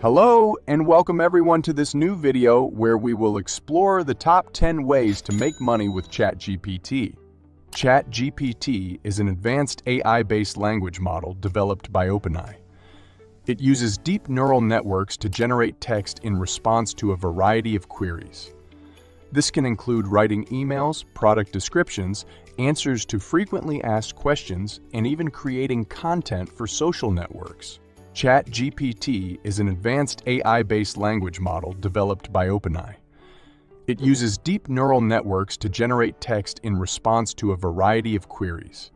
Hello and welcome everyone to this new video where we will explore the top 10 ways to make money with ChatGPT. ChatGPT is an advanced AI-based language model developed by OpenAI. It uses deep neural networks to generate text in response to a variety of queries. This can include writing emails, product descriptions, answers to frequently asked questions, and even creating content for social networks. ChatGPT is an advanced AI-based language model developed by OpenAI. It uses deep neural networks to generate text in response to a variety of queries.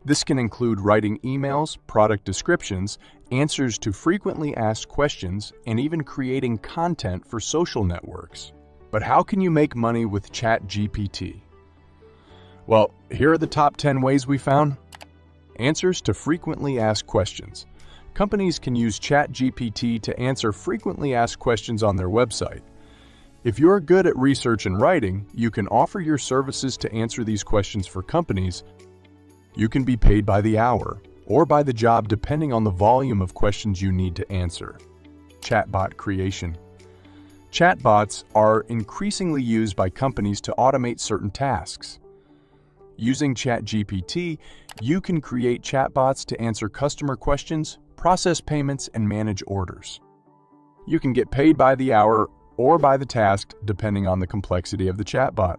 This can include writing emails, product descriptions, answers to frequently asked questions, and even creating content for social networks. But how can you make money with ChatGPT? Well, here are the top 10 ways we found. Answers to frequently asked questions. Companies can use ChatGPT to answer frequently asked questions on their website. If you're good at research and writing, you can offer your services to answer these questions for companies. You can be paid by the hour or by the job depending on the volume of questions you need to answer. Chatbot creation. Chatbots are increasingly used by companies to automate certain tasks. Using ChatGPT, you can create chatbots to answer customer questions, process payments, and manage orders. You can get paid by the hour or by the task depending on the complexity of the chatbot.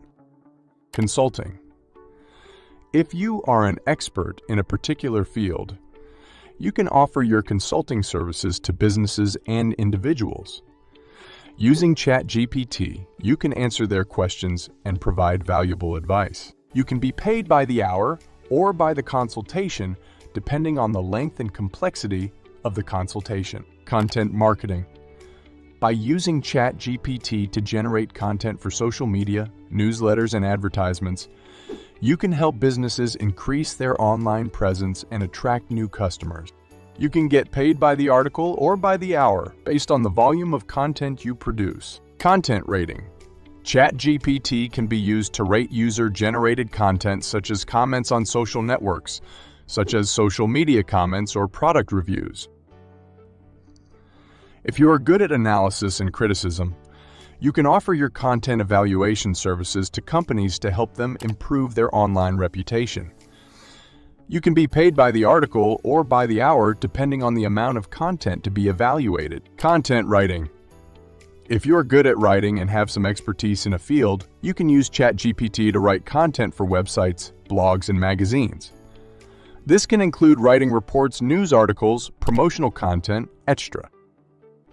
Consulting. If you are an expert in a particular field, you can offer your consulting services to businesses and individuals. Using ChatGPT, you can answer their questions and provide valuable advice. You can be paid by the hour or by the consultation depending on the length and complexity of the consultation. Content marketing. By using ChatGPT to generate content for social media, newsletters, and advertisements, you can help businesses increase their online presence and attract new customers. You can get paid by the article or by the hour based on the volume of content you produce. Content rating. ChatGPT can be used to rate user-generated content such as comments on social networks, such as social media comments or product reviews. If you are good at analysis and criticism, you can offer your content evaluation services to companies to help them improve their online reputation. You can be paid by the article or by the hour depending on the amount of content to be evaluated. Content writing. If you are good at writing and have some expertise in a field, you can use ChatGPT to write content for websites, blogs, and magazines. This can include writing reports, news articles, promotional content, etc.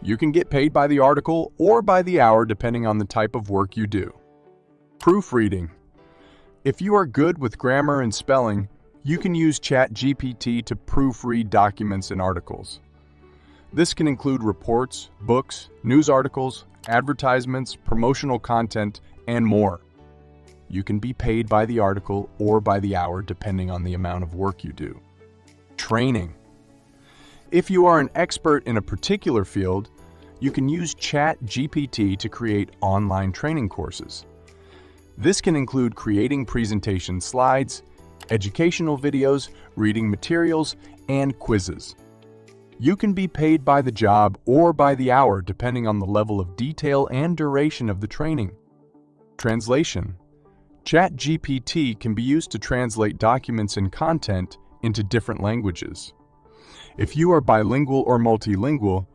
You can get paid by the article or by the hour depending on the type of work you do. Proofreading. If you are good with grammar and spelling, you can use ChatGPT to proofread documents and articles. This can include reports, books, news articles, advertisements, promotional content, and more. You can be paid by the article or by the hour depending on the amount of work you do. Training. If you are an expert in a particular field, you can use ChatGPT to create online training courses. This can include creating presentation slides, educational videos, reading materials, and quizzes. You can be paid by the job or by the hour depending on the level of detail and duration of the training. Translation. ChatGPT can be used to translate documents and content into different languages. If you are bilingual or multilingual,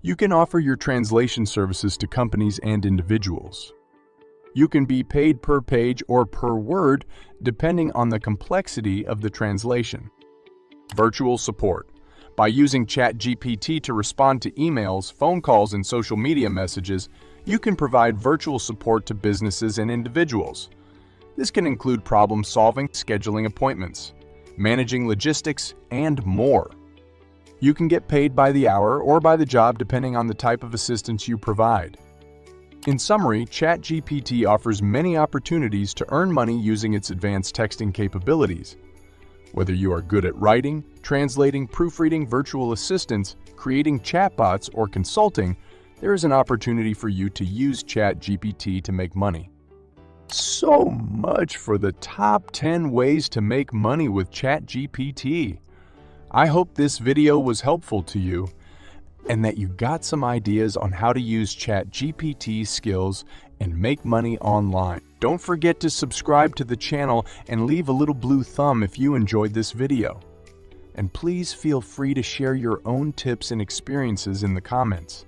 you can offer your translation services to companies and individuals. You can be paid per page or per word depending on the complexity of the translation. Virtual support. By using ChatGPT to respond to emails, phone calls, and social media messages, you can provide virtual support to businesses and individuals. This can include problem solving, scheduling appointments, managing logistics, and more. You can get paid by the hour or by the job depending on the type of assistance you provide. In summary, ChatGPT offers many opportunities to earn money using its advanced texting capabilities. Whether you are good at writing, translating, proofreading, virtual assistants, creating chatbots, or consulting, there is an opportunity for you to use ChatGPT to make money. So much for the top 10 ways to make money with ChatGPT. I hope this video was helpful to you. and that you got some ideas on how to use ChatGPT skills and make money online. Don't forget to subscribe to the channel and leave a little blue thumb if you enjoyed this video. And please feel free to share your own tips and experiences in the comments.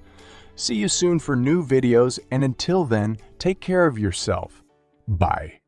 See you soon for new videos, and until then, take care of yourself. Bye.